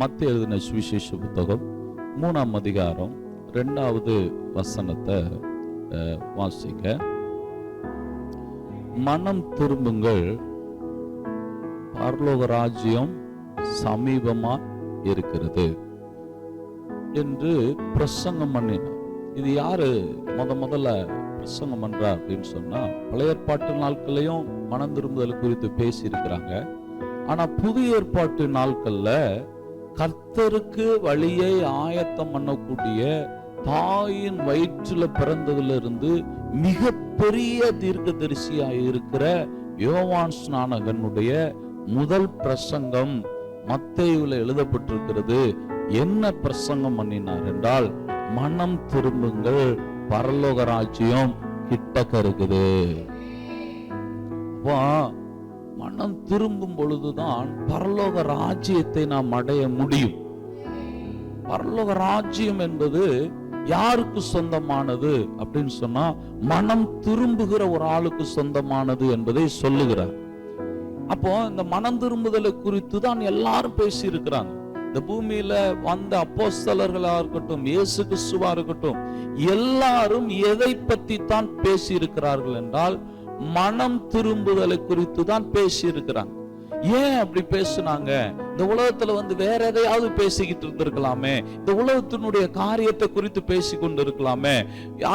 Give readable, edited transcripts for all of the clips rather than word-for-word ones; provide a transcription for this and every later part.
மத்தேயு எழுதின சுவிசேஷ புத்தகம் 3ஆம் அதிகாரம் 2வது வசனத்தை வாசிக்க. மனம் திரும்புங்கள், பரலோக ராஜ்யம் சமீபமா இருக்கிறது என்று பிரசங்கம் பண்ணினார். இது யாரு முதல்ல பிரசங்கம் பண்றா அப்படின்னு சொன்னா, பழைய ஏற்பாட்டு நாட்களையும் மனம் திரும்புதல் குறித்து பேசி இருக்கிறாங்க. ஆனா புதிய ஏற்பாட்டு நாட்கள்ல கர்த்தருக்கு வழியை ஆயத்தம் பண்ணக்கூடிய தாயின் வயிற்றுல பிறந்ததுல இருந்து மிகப்பெரிய தீர்க்கதரிசியாக இருக்கிற யோவான் ஸ்நானகனுடைய முதல் பிரசங்கம் மத்தேயுல எழுதப்பட்டிருக்கிறது. என்ன பிரசங்கம் பண்ணினார் என்றால், மனம் திரும்புங்கள், பரலோக ராஜ்யம் கிட்டக்க இருக்குது. மனம் திரும்பும் பொழுதுதான் பரலோக ராஜ்யத்தை நாம் அடைய முடியும். பரலோக ராஜ்யம் என்பது யாருக்கு சொந்தமானது அப்படின்னு சொன்னா, மனம் திரும்புகிற ஒரு ஆளுக்கு சொந்தமானது என்பதை சொல்லுகிறார். அப்போ இந்த மனம் திரும்புதலை குறித்து தான் எல்லாரும் பேசி இருக்கிறாங்க. இந்த பூமியில வந்த அப்போஸ்தலர்களா இருக்கட்டும், இயேசு கிறிஸ்துவா இருக்கட்டும், எல்லாரும் எதை பத்தி தான் பேசி இருக்கிறார்கள் என்றால், மனம் திரும்புதலை குறித்து தான் பேசி இருக்கிறாங்க. ஏன் அப்படி பேசுனாங்க? இந்த உலகத்துல வேற எதையாவது பேசிக்கிட்டு இருந்திருக்கலாமே, இந்த உலகத்தினுடைய காரியத்தை குறித்து பேசி கொண்டு இருக்கலாமே,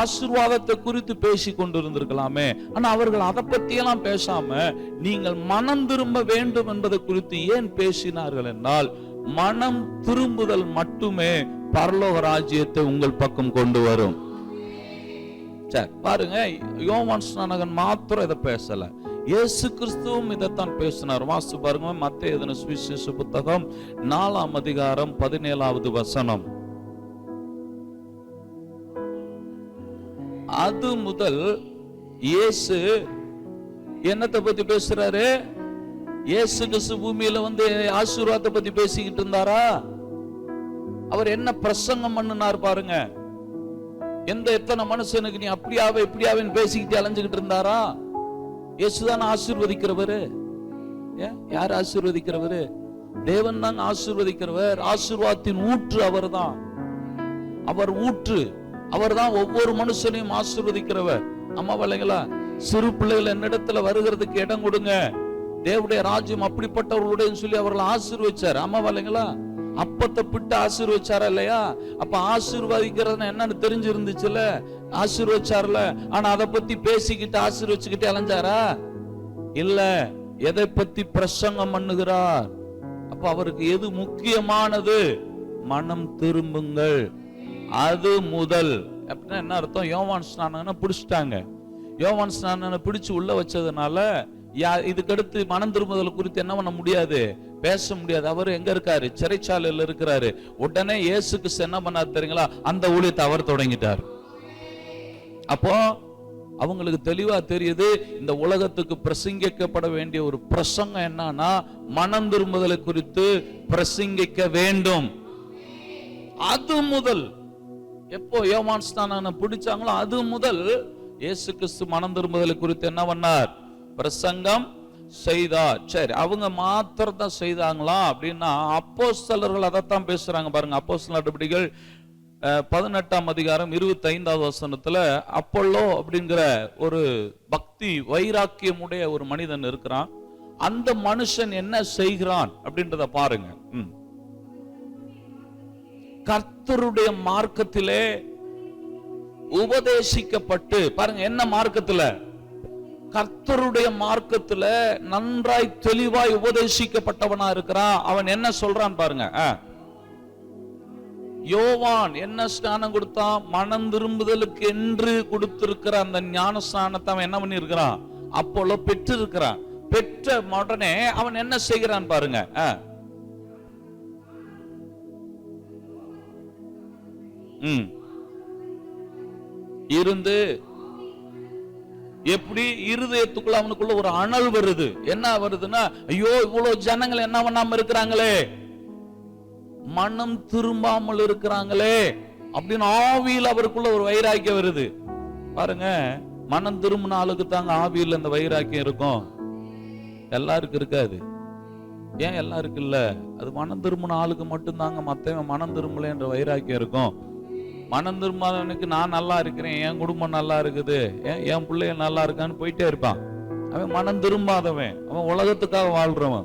ஆசீர்வாதத்தை குறித்து பேசி கொண்டு இருந்திருக்கலாமே. ஆனா அவர்கள் அதை பத்தியெல்லாம் பேசாம நீங்கள் மனம் திரும்ப வேண்டும் என்பதை குறித்து ஏன் பேசினார்கள் என்றால், மனம் திரும்புதல் மட்டுமே பரலோக ராஜ்யத்தை உங்கள் பக்கம் கொண்டு வரும். சரி பாருங்க, யோவான் ஸ்நானகன் மாத்திரம் இதை பேசல, இயேசு கிறிஸ்துவும் இதைத்தான் பேசினார். வாசித்து பாருங்க, மத்தேயு எழுதின சுவிசேஷ புத்தகம் 4ஆம் அதிகாரம் 17வது வசனம். அது முதல் இயேசு என்னத்தை பத்தி பேசுறாரு? இயேசு கிறிஸ்து பூமியில ஆசீர்வாதத்தை பத்தி பேசிக்கிட்டு இருந்தாரா? அவர் என்ன பிரசங்கம் பண்ணினார் பாருங்க. எத்தனை மனுஷனுக்கு நீ அப்படியாவே இப்படியாவே பேசிக்கிட்டு அலைஞ்சுக்கிட்டு இருந்தாரா? இயேசுதான் ஆசீர்வதிக்கிறவரு. யார் ஆசீர்வதிக்கிறவரு? தேவன் தான் ஆசீர்வதிக்கிறவர். ஆசீர்வாதத்தின் ஊற்று அவர் தான். அவர் ஊற்று, அவர் தான் ஒவ்வொரு மனுஷனையும் ஆசீர்வதிக்கிறவர். அம்மா பிள்ளைங்களா, சிறு பிள்ளைகள் என்னிடத்துல வருகிறதுக்கு இடம் கொடுங்க, தேவனுடைய ராஜ்யம் அப்படிப்பட்டவர்களுடைய சொல்லி அவர்களை ஆசீர்வதிச்சார். அம்மா பிள்ளைங்களா, அப்பத்தை பிட்டு ஆசீர்வதிச்சாரா இல்லையா? அப்ப ஆசீர்வதிக்கிறது என்னன்னு தெரிஞ்சு இருந்துச்சுல, ஆசீர்வதிச்சார்ல. ஆனா அதை பத்தி பேசிக்கிட்டு ஆசீர்வதிச்சுக்கிட்டு அலைஞ்சாரா? இல்ல. எதை பத்தி பிரசங்கம் பண்ணுகிறார்? அப்ப அவருக்கு எது முக்கியமானது? மனம் திரும்புங்கள், அது முதல். அப்படின்னா என்ன அர்த்தம்? யோவான் ஸ்நானகனை பிடிச்சிட்டாங்க. யோவான் ஸ்நானகனை பிடிச்சு உள்ள வச்சதுனால இதுக்கடுத்து மனம் திரும்புதல் குறித்து என்ன பண்ண முடியாது, பேச முடியாது. அவர் எங்க இருக்காரு? சிறைச்சாலையில் இருக்கிறாரு. உடனே இயேசு கிறிஸ்து என்ன பண்ணாரு தெரியுங்களா? அந்த ஊழியத்தை அவர் தொடங்கிட்டார். அப்போ அவங்களுக்கு தெளிவா தெரியுது, இந்த உலகத்துக்கு பிரசங்கிக்கப்பட வேண்டிய ஒரு பிரசங்கம் என்னன்னா, மனம் திரும்புதலை குறித்து பிரசங்கிக்க வேண்டும். அது முதல் எப்போ யோவான் ஸ்நானகனை பிடிச்சாங்களோ அது முதல் இயேசு கிறிஸ்து மனம் திரும்புதலை குறித்து என்ன பண்ணார்? பிரசங்கம் செய்தார். சரி, அவங்க மாத்திரம் தான் செய்தாங்களா அப்படின்னா, அப்போஸ்தலர்கள் அதைத்தான் பேசுறாங்க பாருங்க. அப்போஸ்தலர் நடபடிகள் 18ஆம் அதிகாரம் 25வது வசனத்துல, அப்போலோ அப்படிங்கிற ஒரு பக்தி வைராக்கியம் உடைய ஒரு மனிதன் இருக்கிறான். அந்த மனுஷன் என்ன செய்கிறான் அப்படின்றத பாருங்க. கர்த்தருடைய மார்க்கத்திலே உபதேசிக்கப்பட்டு, பாருங்க என்ன மார்க்கத்துல? கர்த்தருடைய மார்க்கத்துல நன்றாய் தெளிவாய் உபதேசிக்கப்பட்டவனா இருக்கிறான். அவன் என்ன சொல்றான் பாருங்க. யோவான் என்ன ஸ்நானம் கொடுத்தான்? மனம் திரும்புதலுக்கு என்று கொடுத்திருக்கிற அந்த ஞான ஸ்நானத்தை அவன் என்ன பண்ணி இருக்கிறான்? அப்போலோ பெற்று இருக்கிறான். பெற்ற உடனே அவன் என்ன செய்கிறான் பாருங்க. இருந்து எப்படி இருதயத்துக்குள்ள அவனுக்குள்ள ஒரு அனல் வருது. என்ன வருதுன்னா, ஐயோ இவ்வளவு ஜனங்கள் என்ன பண்ணாம இருக்கிறாங்களே, மனம் திரும்பாமல் இருக்கிறாங்களே அப்படின்னு ஆவியில் அவருக்குள்ள ஒரு வைராக்கியம் வருது. பாருங்க, மனம் திரும்பின ஆளுக்கு தாங்க ஆவியில் அந்த வைராக்கியம் இருக்கும், எல்லாருக்கும் இருக்காது. ஏன் எல்லாம் இருக்குல்ல, அது மனம் திரும்பின ஆளுக்கு மட்டும்தாங்க. மத்தவன் மனம் திரும்பல என்ற வைராக்கியம் இருக்கும். மனம் திரும்பாதவனுக்கு நான் நல்லா இருக்கிறேன், என் குடும்பம் நல்லா இருக்குது, என் பிள்ளைய நல்லா இருக்கான்னு போயிட்டே இருப்பான். அவன் மனம் திரும்பாதவன், அவன் உலகத்துக்காக வாழ்றவன்.